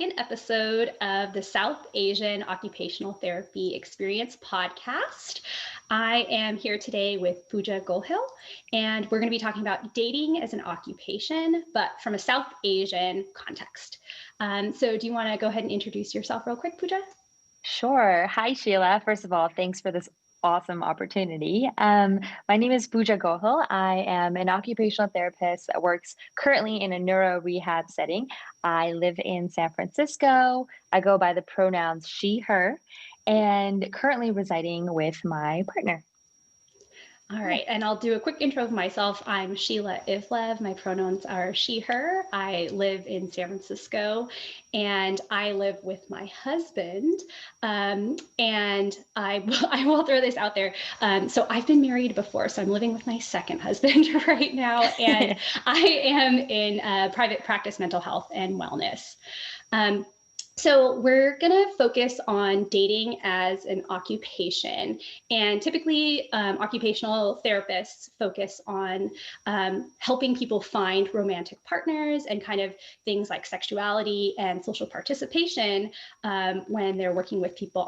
second episode of the South Asian Occupational Therapy Experience podcast. I am here today with Puja Gohel, and we're going to be talking about dating as an occupation, but from a South Asian context. So do you want to go ahead and introduce yourself real quick, Puja? Sure. Hi, Sheila. First of all, thanks for this awesome opportunity. My name is Puja Gohel. I am an occupational therapist that works currently in a neuro rehab setting. I live in San Francisco. I go by the pronouns she, her, and currently residing with my partner. All right, and I'll do a quick intro of myself. I'm Sheela Ivlev. My pronouns are she, her. I live in San Francisco, and I live with my husband. And I will throw this out there. So I've been married before, so I'm living with my second husband right now, and I am in private practice mental health and wellness. So we're going to focus on dating as an occupation. And typically, occupational therapists focus on helping people find romantic partners and kind of things like sexuality and social participation when they're working with people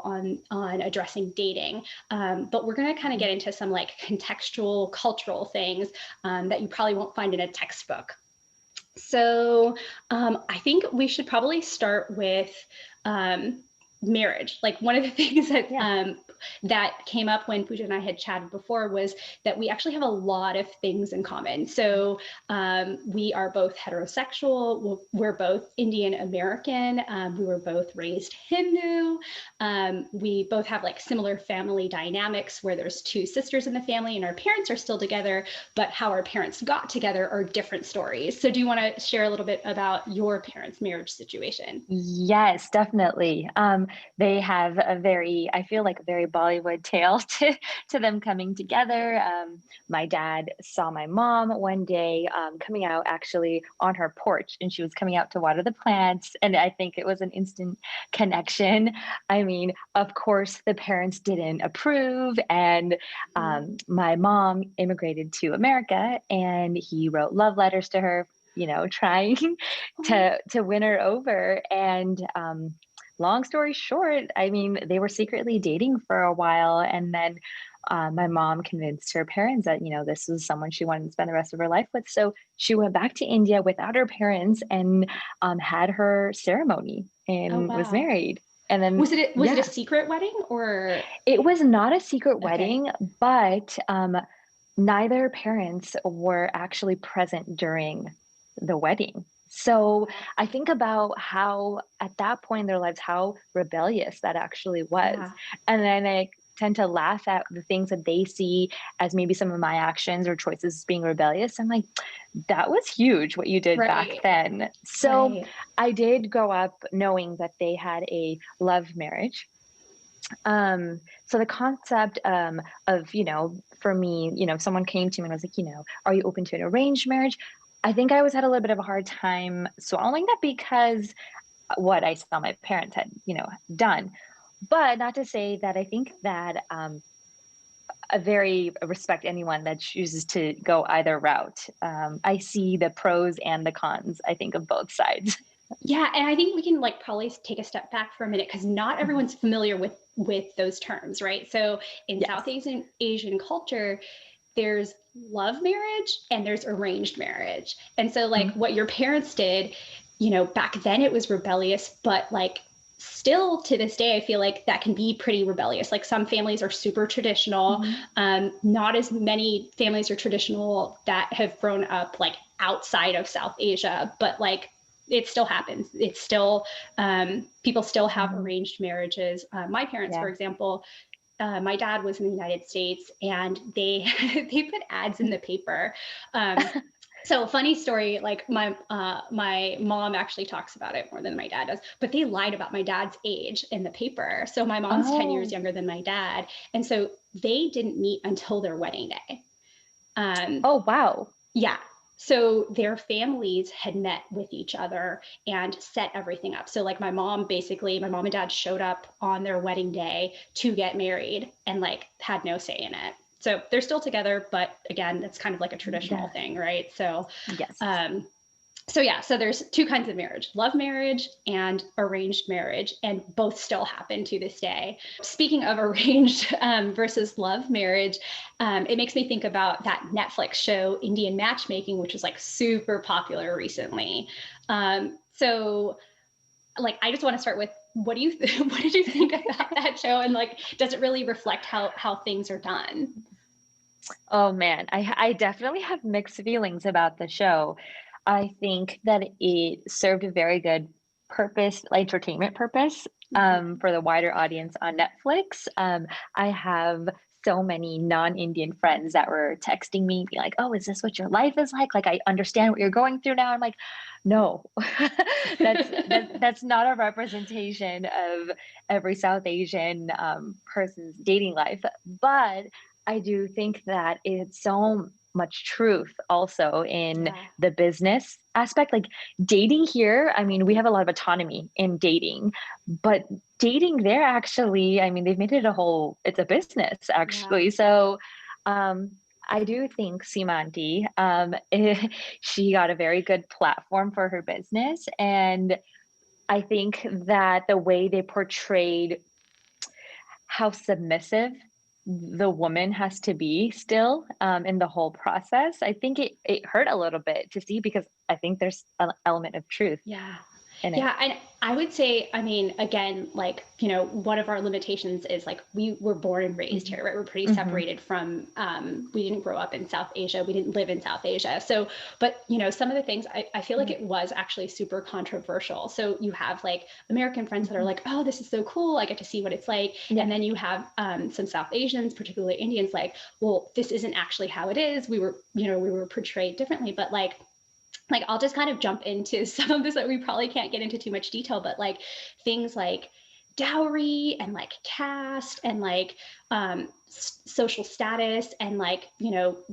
on addressing dating. But we're going to kind of get into some like contextual, cultural things that you probably won't find in a textbook. So I think we should probably start with marriage. Like one of the things that that came up when Pooja and I had chatted before was that we actually have a lot of things in common. So we are both heterosexual. We're both Indian American. We were both raised Hindu. We both have like similar family dynamics where there's two sisters in the family and our parents are still together, but how our parents got together are different stories. So do you want to share a little bit about your parents' marriage situation? Yes, definitely. They have I feel like a very Bollywood tale to them coming together. My dad saw my mom one day coming out actually on her porch, and she was coming out to water the plants. And I think it was an instant connection. I mean, of course, the parents didn't approve, and my mom immigrated to America, and he wrote love letters to her, trying to win her over. And long story short, I mean, they were secretly dating for a while, and then my mom convinced her parents that this was someone she wanted to spend the rest of her life with. So she went back to India without her parents and had her ceremony and was married. And then was it a secret wedding or? It was not a secret wedding, but neither parents were actually present during the wedding. So I think about how at that point in their lives, how rebellious that actually was. Yeah. And then I tend to laugh at the things that they see as maybe some of my actions or choices being rebellious. I'm like, that was huge what you did back then. So I did grow up knowing that they had a love marriage. So the concept of, for me, if someone came to me and was like, are you open to an arranged marriage? I think I always had a little bit of a hard time swallowing that because what I saw my parents had, done. But not to say that I think that I respect anyone that chooses to go either route. I see the pros and the cons, I think, of both sides. Yeah, and I think we can probably take a step back for a minute because not everyone's familiar with those terms, right? So in South Asian culture, there's love marriage and there's arranged marriage. And so what your parents did, back then it was rebellious, but still to this day, I feel like that can be pretty rebellious. Like some families are super traditional. Not as many families are traditional that have grown up outside of South Asia, but it still happens. It's still, people still have arranged marriages. My parents, for example, my dad was in the United States and they put ads in the paper. So funny story, my mom actually talks about it more than my dad does, but they lied about my dad's age in the paper. So my mom's 10 years younger than my dad. And so they didn't meet until their wedding day. Oh, wow. Yeah. So their families had met with each other and set everything up. So my mom and dad showed up on their wedding day to get married and had no say in it. So they're still together, but again, that's kind of like a traditional thing, right? So, So yeah, so there's two kinds of marriage: love marriage and arranged marriage, and both still happen to this day. Speaking of arranged versus love marriage, it makes me think about that Netflix show Indian Matchmaking, which was like super popular recently. So like, I just want to start with, what do you what did you think about that show, and like, does it really reflect how things are done? Oh man, I definitely have mixed feelings about the show. I think that it served a very good purpose, like entertainment purpose, Mhm. for the wider audience on Netflix. I have so many non-Indian friends that were texting me, be like, "Oh, is this what your life is like? Like, I understand what you're going through now." I'm like, "No, that's not a representation of every South Asian person's dating life." But I do think that it's so much truth also in Yeah. the business aspect. Like dating here, I mean, we have a lot of autonomy in dating, but dating there actually, I mean, they've made it it's a business Yeah. actually. So, um, I do think Simanti, she got a very good platform for her business. And I think that the way they portrayed how submissive the woman has to be still, in the whole process. I think it hurt a little bit to see because I think there's an element of truth Yeah. in it. Yeah. And I would say, I mean, again, like, one of our limitations is like, we were born and raised Mhm. here, right? We're pretty Mhm. separated from, we didn't grow up in South Asia. We didn't live in South Asia. So, but, some of the things I feel like Yeah. it was actually super controversial. So you have like American friends that are Mhm. like, oh, this is so cool. I get to see what it's like. Yeah. And then you have some South Asians, particularly Indians, like, well, this isn't actually how it is. We were portrayed differently, but like I'll just kind of jump into some of this that we probably can't get into too much detail, but like things like dowry and like caste and like social status and like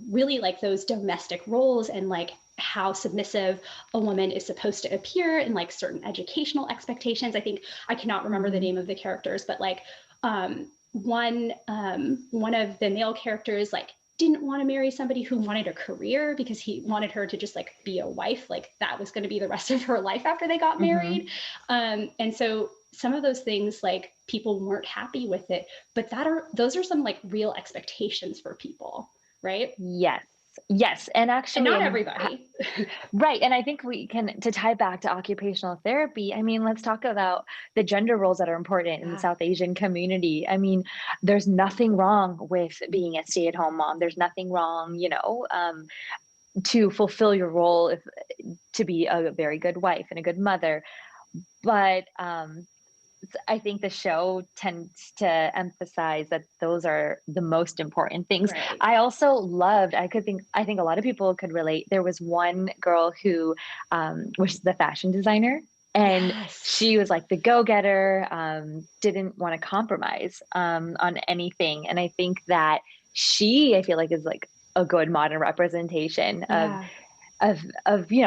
really like those domestic roles and like how submissive a woman is supposed to appear and like certain educational expectations. I think I cannot remember the Mhm. name of the characters, but like one of the male characters like didn't want to marry somebody who wanted a career because he wanted her to just like be a wife, like that was going to be the rest of her life after they got married. Mhm. And so some of those things like people weren't happy with it, but those are some like real expectations for people, right? Yes. Yes, and And actually, not I mean, everybody. right, and I think we can to tie back to occupational therapy, I mean, let's talk about the gender roles that are important in the Yeah. South Asian community. I mean, there's nothing wrong with being a stay-at-home mom. There's nothing wrong, to fulfill your role if to be a very good wife and a good mother. But I think the show tends to emphasize that those are the most important things. Right. I also loved, I think a lot of people could relate. There was one girl who was the fashion designer, and Yes. she was like the go-getter, didn't want to compromise on anything. And I think that I feel like is like a good modern representation Yeah.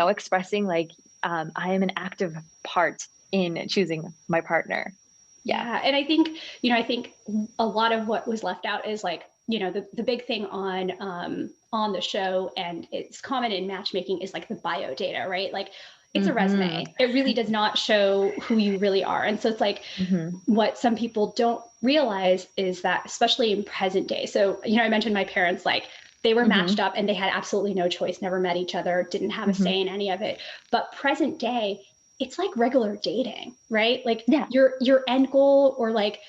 expressing like I am an active part in choosing my partner. Yeah. Yeah, and I think a lot of what was left out is like, the big thing on the show, and it's common in matchmaking, is like the bio data, right? Like it's a Mhm. resume. It really does not show who you really are. And so it's like Mhm. what some people don't realize is that, especially in present day. So, I mentioned my parents, like they were matched Mhm. up and they had absolutely no choice, never met each other, didn't have a Mhm. say in any of it. But present day, it's like regular dating, right? Like Yeah. your end goal, or like,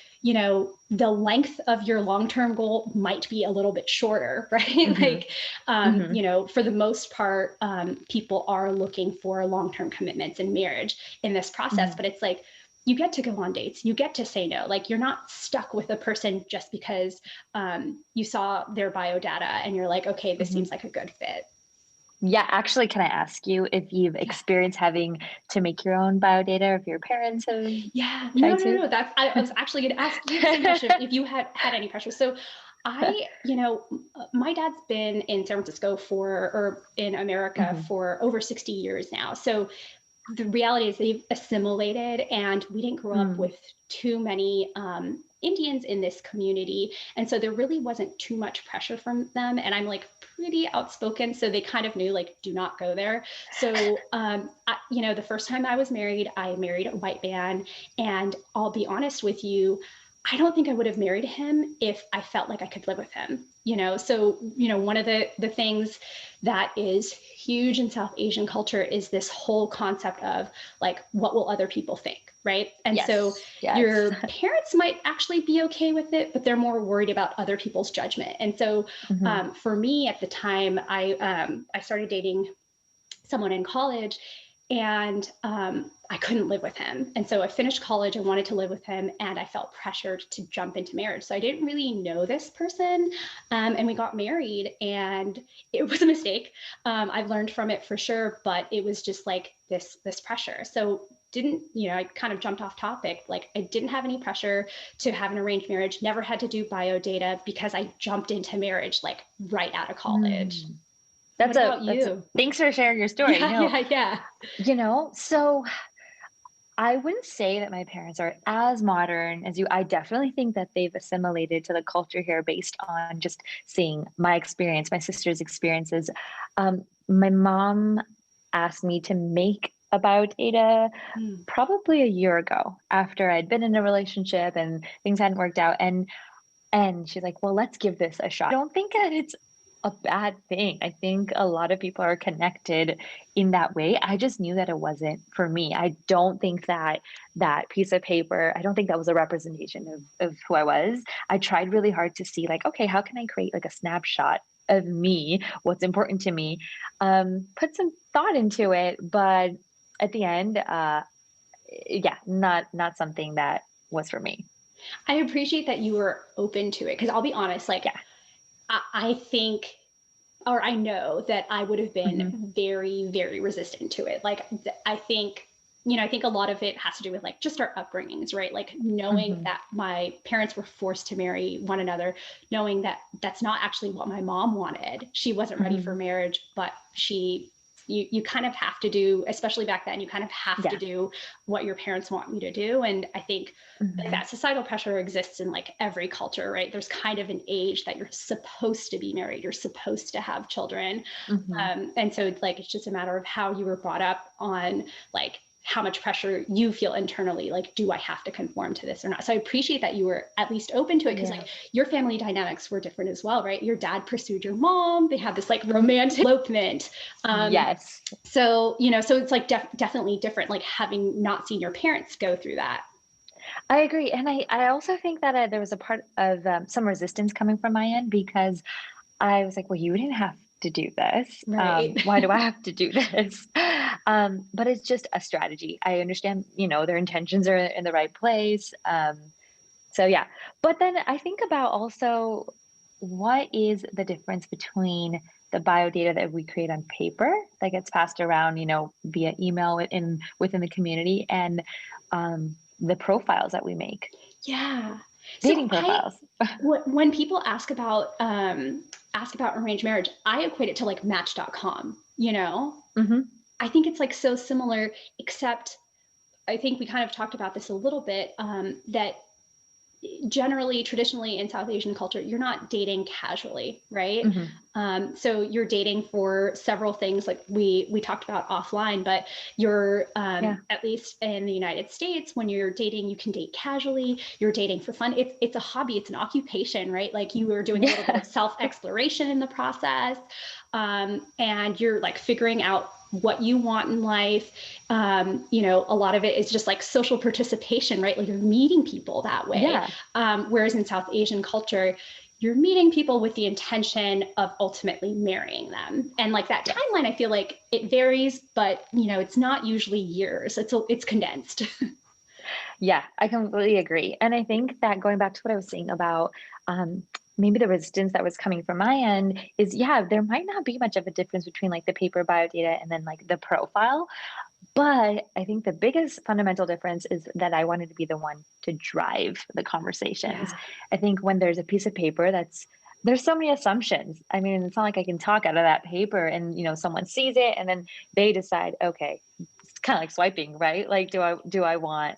the length of your long-term goal might be a little bit shorter, right? Mhm. Like, Mhm. for the most part, people are looking for long-term commitments in marriage in this process, Mhm. but it's like, you get to go on dates, you get to say no, like you're not stuck with a person just because you saw their bio data and you're like, okay, this Mhm. seems like a good fit. Yeah, actually, can I ask you if you've Yeah. experienced having to make your own biodata, or if your parents have Yeah, no, tried no, to? no. I was actually going to ask you the same question if you had any pressure. So, my dad's been in San Francisco for, or in America Mhm. for over 60 years now. So the reality is they've assimilated, and we didn't grow up with too many Indians in this community. And so there really wasn't too much pressure from them. And I'm like pretty outspoken. So they kind of knew, like, do not go there. So, the first time I was married, I married a white man. And I'll be honest with you, I don't think I would have married him if I felt like I could live with him, So, one of the things that is huge in South Asian culture is this whole concept of, like, what will other people think, right? And so your parents might actually be okay with it, but they're more worried about other people's judgment. And so for me at the time, I started dating someone in college, and I couldn't live with him. And so I finished college, I wanted to live with him, and I felt pressured to jump into marriage. So I didn't really know this person, and we got married, and it was a mistake. I've learned from it for sure, but it was just like this pressure. So I kind of jumped off topic. Like, I didn't have any pressure to have an arranged marriage, never had to do bio data, because I jumped into marriage like right out of college. What about you? Thanks for sharing your story. Yeah. So I wouldn't say that my parents are as modern as you. I definitely think that they've assimilated to the culture here based on just seeing my experience, my sister's experiences. My mom asked me to make a biodata probably a year ago after I'd been in a relationship and things hadn't worked out. And she's like, well, let's give this a shot. I don't think that it's a bad thing. I think a lot of people are connected in that way. I just knew that it wasn't for me. I don't think that piece of paper, I don't think that was a representation of who I was. I tried really hard to see, like, okay, how can I create like a snapshot of me, what's important to me, put some thought into it. But at the end, not something that was for me. I appreciate that you were open to it, because I'll be honest, like, I think, or I know that I would have been very, very resistant to it. Like, I think a lot of it has to do with, like, just our upbringings, right? Like, knowing that my parents were forced to marry one another, knowing that that's not actually what my mom wanted. She wasn't ready for marriage, but you kind of have to do, especially back then, you kind of have to do what your parents want you to do. And I think that societal pressure exists in, like, every culture, right? There's kind of an age that you're supposed to be married, you're supposed to have children. And so, like, it's just a matter of how you were brought up on, like, how much pressure you feel internally, like, do I have to conform to this or not? So I appreciate that you were at least open to it, because like, your family dynamics were different as well, right? Your dad pursued your mom, they had this like romantic elopement. So, so it's like definitely different, like, having not seen your parents go through that. I agree. And I also think that there was a part of some resistance coming from my end, because I was like, well, you didn't have to do this. Right. Why do I have to do this? But it's just a strategy. I understand, their intentions are in the right place. So yeah. But then I think about also, what is the difference between the biodata that we create on paper that gets passed around, via email within the community, and the profiles that we make? Yeah. Dating profiles. When people ask about arranged marriage, I equate it to like Match.com. I think it's like so similar, except I think we kind of talked about this a little bit, that generally, traditionally in South Asian culture, you're not dating casually, right? So you're dating for several things, like we talked about offline, but you're, at least in the United States, when you're dating, you can date casually, you're dating for fun. It's a hobby, it's an occupation, right? Like, you are doing a little bit of self-exploration in the process. And you're like figuring out what you want in life. A lot of it is just like social participation, right? Like, you're meeting people that way. Whereas in South Asian culture, you're meeting people with the intention of ultimately marrying them. And like, that timeline, I feel like it varies, but it's not usually years. It's condensed. Yeah, I completely agree. And I think that, going back to what I was saying about maybe the resistance that was coming from my end, is, there might not be much of a difference between like the paper biodata and then like the profile. But I think the biggest fundamental difference is that I wanted to be the one to drive the conversations. I think when there's a piece of paper there's so many assumptions. I mean, it's not like I can talk out of that paper and, someone sees it and then they decide, okay, kind of like swiping, right? Like, do I want,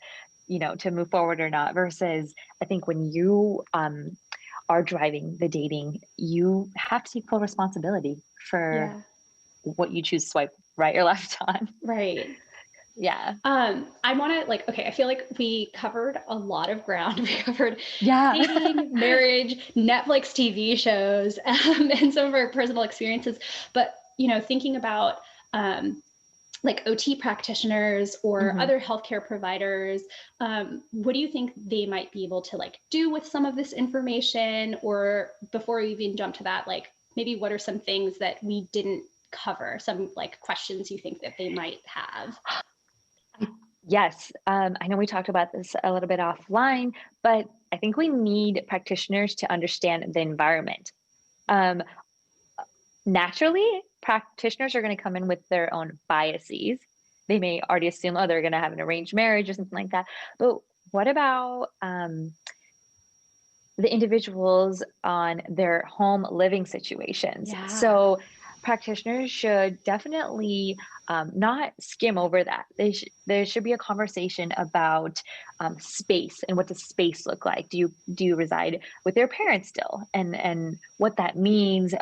to move forward or not? Versus, I think when you are driving the dating, you have to take full responsibility for Yeah. what you choose to swipe right or left on. Right. Yeah. I want to like, okay, I feel like we covered a lot of ground. We covered Yeah. dating, marriage, Netflix TV shows, and some of our personal experiences. But, thinking about like OT practitioners or Hmm. other healthcare providers, what do you think they might be able to like do with some of this information? Or before we even jump to that, like maybe what are some things that we didn't cover, some like questions you think that they might have? Yes. I know we talked about this a little bit offline, but I think we need practitioners to understand the environment. Um, Naturally, practitioners are going to come in with their own biases. They may already assume, oh, they're going to have an arranged marriage or something like that. But what about the individuals on their home living situations? Yeah. So, practitioners should definitely not skim over that. There should be a conversation about space and what does space look like. Do you reside with your parents still, and what that means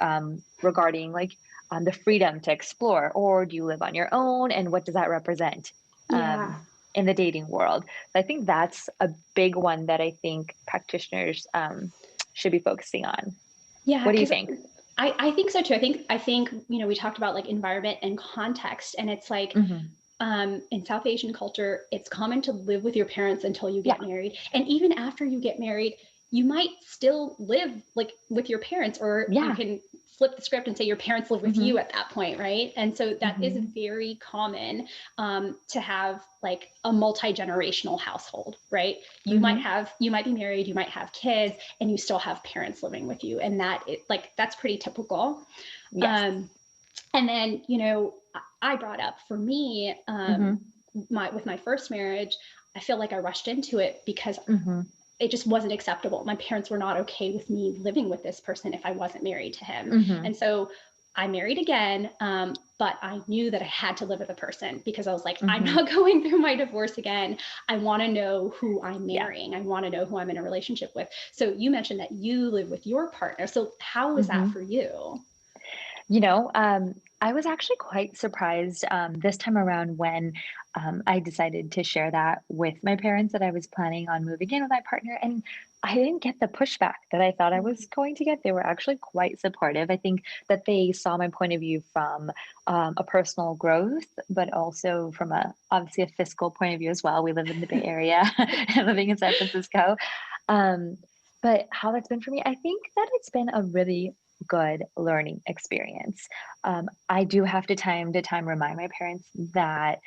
regarding like the freedom to explore, or do you live on your own, and what does that represent Yeah. in the dating world? I think that's a big one that I think practitioners should be focusing on. Yeah, What do you because think? I think so too. I think, we talked about like environment and context, and it's like Hmm. in South Asian culture, it's common to live with your parents until you Yeah. get married. And even after you get married, you might still live like with your parents, or you Yeah. can flip the script and say your parents live with Hmm. you at that point, right? And so that is Hmm. very common to have like a multi-generational household, right? Hmm. You might be married, you might have kids, and you still have parents living with you, and that's pretty typical. Yes. Um, and then, I brought up for me, Hmm. with my first marriage, I feel like I rushed into it because Hmm. it just wasn't acceptable. My parents were not okay with me living with this person if I wasn't married to him. Hmm. And so I married again, but I knew that I had to live with a person because I was like, I'm Hmm. not going through my divorce again. I want to know who I'm Yeah. marrying. I want to know who I'm in a relationship with. So you mentioned that you live with your partner. So how was that Hmm. for you? I was actually quite surprised this time around when I decided to share that with my parents that I was planning on moving in with my partner. And I didn't get the pushback that I thought I was going to get. They were actually quite supportive. I think that they saw my point of view from a personal growth, but also from obviously a fiscal point of view as well. We live in the Bay Area and living in San Francisco. Um, but how that's been for me, I think that it's been a really good learning experience. I do have to time remind my parents that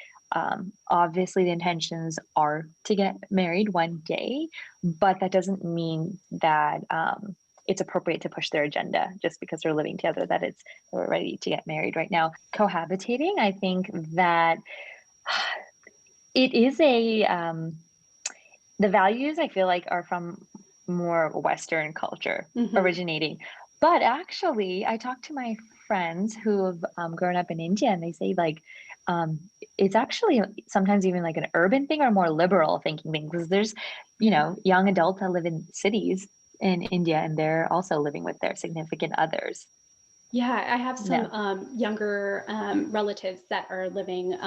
obviously the intentions are to get married one day, but that doesn't mean that it's appropriate to push their agenda just because they're living together, that we're ready to get married right now. Cohabitating, I think that it is the values I feel like are from more Western culture Mm-hmm. originating. But actually, I talked to my friends who have grown up in India, and they say like um, it's actually sometimes even like an urban thing or more liberal thinking thing because there's, Yeah. young adults that live in cities in India, and they're also living with their significant others. Yeah, I have some Yeah. younger relatives that are living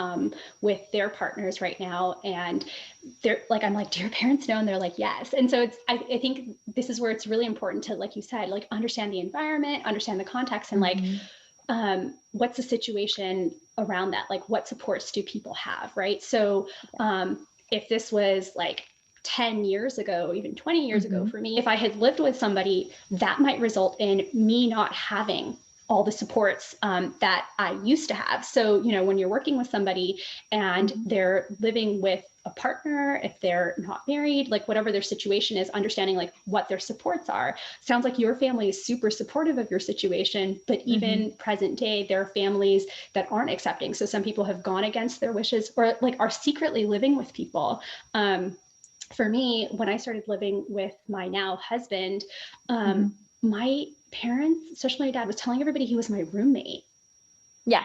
with their partners right now, and they're like, I'm like, do your parents know? And they're like, yes. And so I think this is where it's really important to, like you said, like understand the environment, understand the context, and like, Hmm. what's the situation around that? Like, what supports do people have, right? So, if this was like 10 years ago, even 20 years ago Hmm. for me, if I had lived with somebody, that might result in me not having all the supports that I used to have. So, when you're working with somebody and Hmm. they're living with a partner, if they're not married, like whatever their situation is, understanding like what their supports are. Sounds like your family is super supportive of your situation, but Hmm. even present day, there are families that aren't accepting. So some people have gone against their wishes or like are secretly living with people. For me, when I started living with my now husband, Hmm. my parents, especially my dad, was telling everybody he was my roommate. Yeah.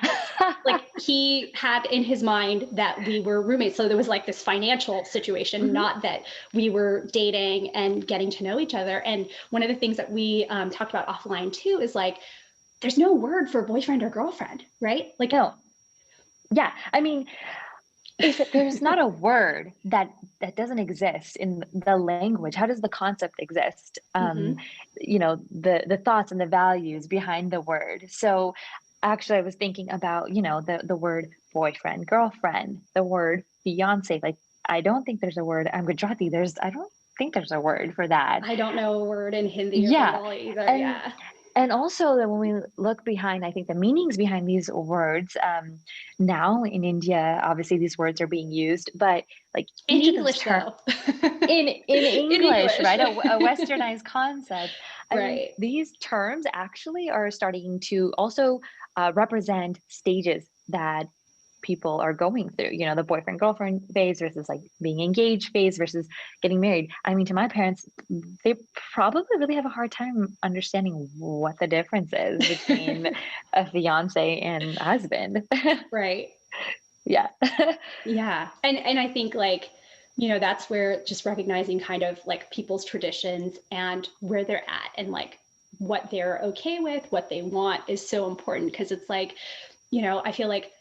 Like he had in his mind that we were roommates. So there was like this financial situation, Hmm. not that we were dating and getting to know each other. And one of the things that we talked about offline too is like, there's no word for boyfriend or girlfriend, right? Like, No. Yeah. I mean, if there's not a word that doesn't exist in the language, how does the concept exist? mhm. The thoughts and the values behind the word. So actually I was thinking about, the word boyfriend, girlfriend, the word fiance. Like I don't think there's a word. I'm Gujarati. I don't think there's a word for that. I don't know a word in Hindi or Yeah. Bengali either. And Yeah. and also that when we look behind, I think the meanings behind these words, now in India, obviously these words are being used, but like In each of those English, terms though. in In English, English. right? A westernized concept. I mean, Right. these terms actually are starting to also represent stages that people are going through, the boyfriend girlfriend phase versus like being engaged phase versus getting married. I mean, to my parents, they probably really have a hard time understanding what the difference is between a fiance and husband. Right. Yeah. Yeah. And I think like, that's where just recognizing kind of like people's traditions and where they're at and like what they're okay with, what they want is so important because it's like, I feel like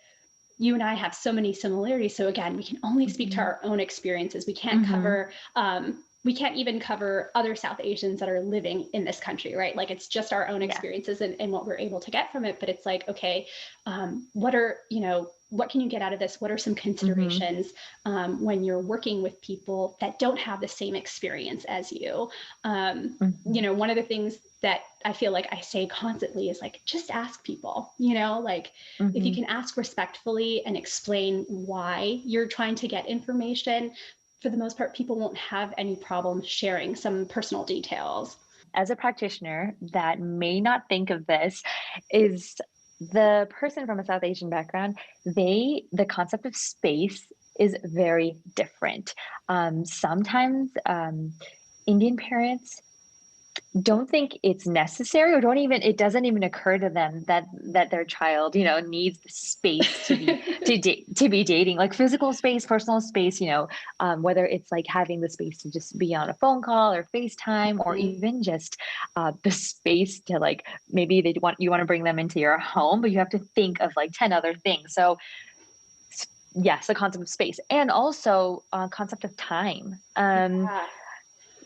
you and I have so many similarities. So again, we can only speak to Hmm. our own experiences. Hmm. We can't even cover other South Asians that are living in this country, right? Like it's just our own Yeah. experiences and what we're able to get from it. But it's like, okay, what can you get out of this? What are some Hmm. considerations when you're working with people that don't have the same experience as you? Hmm. One of the things that I feel like I say constantly is like, just ask people, like if you Hmm. can ask respectfully and explain why you're trying to get information, for the most part, people won't have any problem sharing some personal details. As a practitioner that may not think of this, is the person from a South Asian background, the concept of space is very different. Sometimes Indian parents don't think it's necessary, or don't even it doesn't even occur to them that their child needs the space to be dating, like physical space, personal space, whether it's like having the space to just be on a phone call or FaceTime, or Mhm. even just the space to like maybe you want to bring them into your home, but you have to think of like 10 other things. So yes, the concept of space, and also concept of time. Yeah.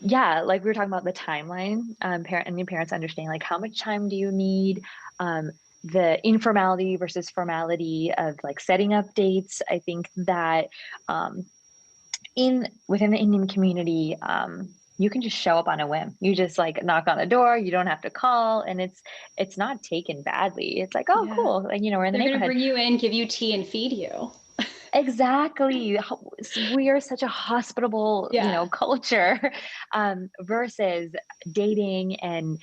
Yeah, like we were talking about the timeline, and your parents understand like how much time do you need, the informality versus formality of like setting up dates. I think that um, in within the Indian community, you can just show up on a whim. You just like knock on the door. You don't have to call, and it's not taken badly. It's like, oh, Yeah. cool, like we're in the They're going to neighborhood. bring you in, give you tea, and feed you. Exactly. We are such a hospitable, Yeah. culture, versus dating and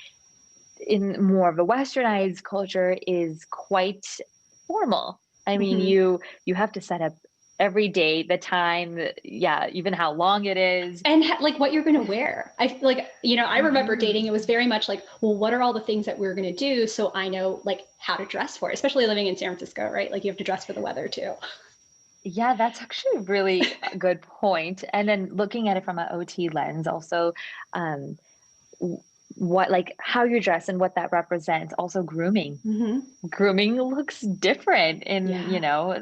in more of a westernized culture is quite formal. I mean, Hmm. you have to set up every day, the time, yeah, even how long it is. And like what you're going to wear. I remember dating, it was Hmm. very much like, well, what are all the things that we're going to do? So I know like how to dress for it, especially living in San Francisco, right? Like you have to dress for the weather too. Yeah, that's actually really a good point. And then looking at it from an OT lens, also, um, w- what like how you dress and what that represents. Also, Hmm. grooming looks different in Yeah.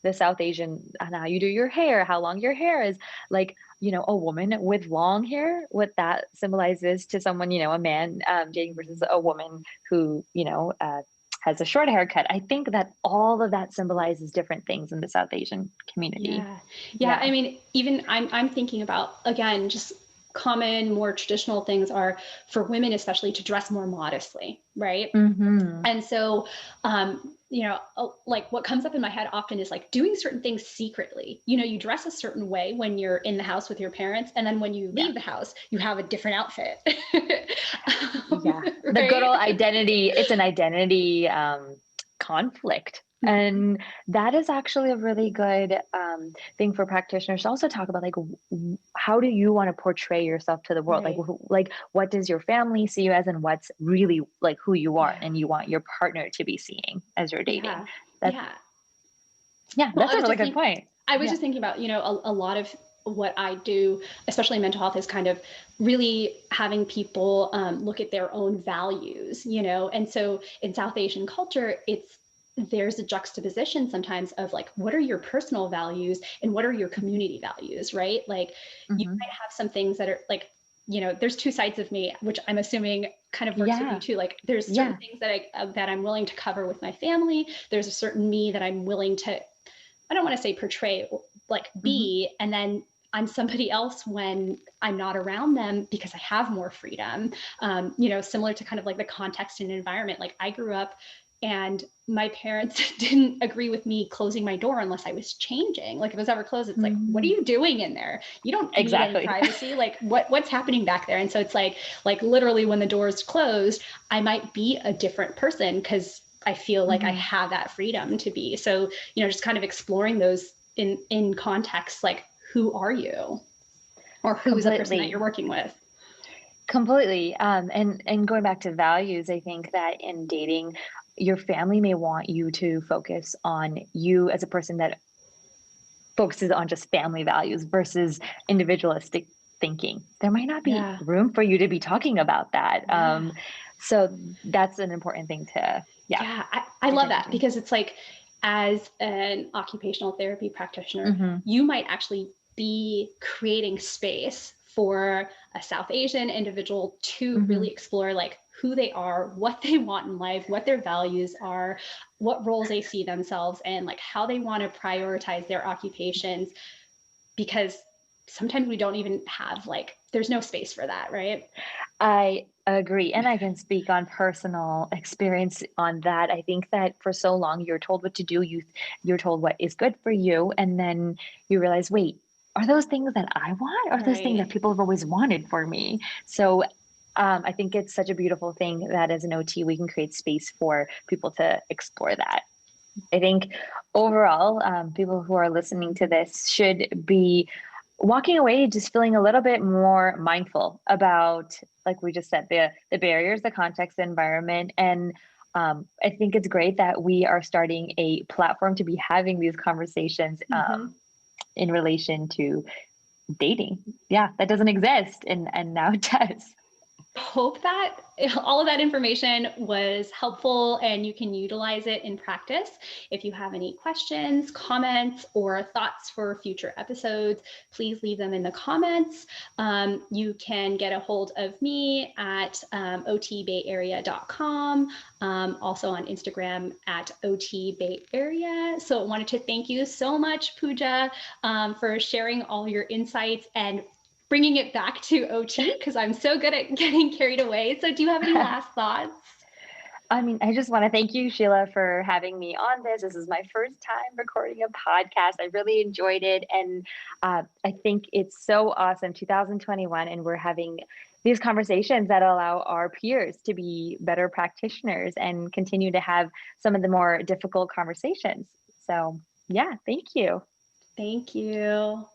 the South Asian, and how you do your hair, how long your hair is. Like, a woman with long hair, what that symbolizes to someone, a man dating versus a woman who has a short haircut. I think that all of that symbolizes different things in the South Asian community. Yeah. Yeah. Yeah. I mean, even I'm thinking about, again, just common, more traditional things are for women, especially to dress more modestly, right? Hmm. And so, like what comes up in my head often is like doing certain things secretly. You dress a certain way when you're in the house with your parents, and then when you Yeah. leave the house, you have a different outfit. Yeah. The good Right? old identity. It's an identity conflict And that is actually a really good thing for practitioners to also talk about, like, how do you want to portray yourself to the world? Like, Right. like, what does your family see you as, and what's really like who you are, Yeah. and you want your partner to be seeing as you're dating. Yeah. That, Yeah. yeah, Well, that's a really good point. I was Yeah. just thinking about, a lot of what I do, especially in mental health, is kind of really having people look at their own values, and so in South Asian culture, there's a juxtaposition sometimes of like, what are your personal values and what are your community values, right? Like, you Hmm. might have some things that are like, there's two sides of me, which I'm assuming kind of works with you Yeah. too. Like, there's certain Yeah. things that I'm willing to cover with my family. There's a certain me that I'm willing to, I don't want to say portray, like Hmm. be, and then I'm somebody else when I'm not around them because I have more freedom. Similar to kind of like the context and environment. Like, I grew up and my parents didn't agree with me closing my door unless I was changing. Like, if it was ever closed, it's like, what are Hmm. you doing in there? You don't need any Exactly. privacy. Like, what's happening back there? And so it's like literally when the door is closed, I might be a different person because I feel like I Hmm. have that freedom to be. So, just kind of exploring those in context, like, who are you, or who is the person that you're Completely. working with. Completely. And going back to values, I think that in dating, your family may want you to focus on you as a person that focuses on just family values versus individualistic thinking. There might not be Yeah. room for you to be talking about that. Yeah. So that's an important thing to, yeah, Yeah. I pay love attention that to. because it's like, as an occupational therapy practitioner, Hmm. you might actually be creating space for a South Asian individual to really Hmm. explore like who they are, what they want in life, what their values are, what roles they see themselves in, like how they want to prioritize their occupations, because sometimes we don't even have, like, there's no space for that, right? I agree. And I can speak on personal experience on that. I think that for so long you're told what to do, you're told what is good for you, and then you realize, wait, are those things that I want? Or are those things Right. that people have always wanted for me? So I think it's such a beautiful thing that as an OT we can create space for people to explore that. I think overall, people who are listening to this should be walking away just feeling a little bit more mindful about, like we just said, the barriers, the context, the environment, and I think it's great that we are starting a platform to be having these conversations Mm-hmm. in relation to dating. Yeah, that doesn't exist, and now it does. Hope that all of that information was helpful and you can utilize it in practice. If you have any questions, comments, or thoughts for future episodes, please leave them in the comments. You can get a hold of me at otbayarea.com, also on Instagram at otbayarea. So I wanted to thank you so much, Puja, for sharing all your insights and bringing it back to OT, because I'm so good at getting carried away. So do you have any last thoughts? I mean, I just want to thank you, Sheila, for having me on this. This is my first time recording a podcast. I really enjoyed it. And I think it's so awesome, 2021, and we're having these conversations that allow our peers to be better practitioners and continue to have some of the more difficult conversations. So, yeah, thank you. Thank you.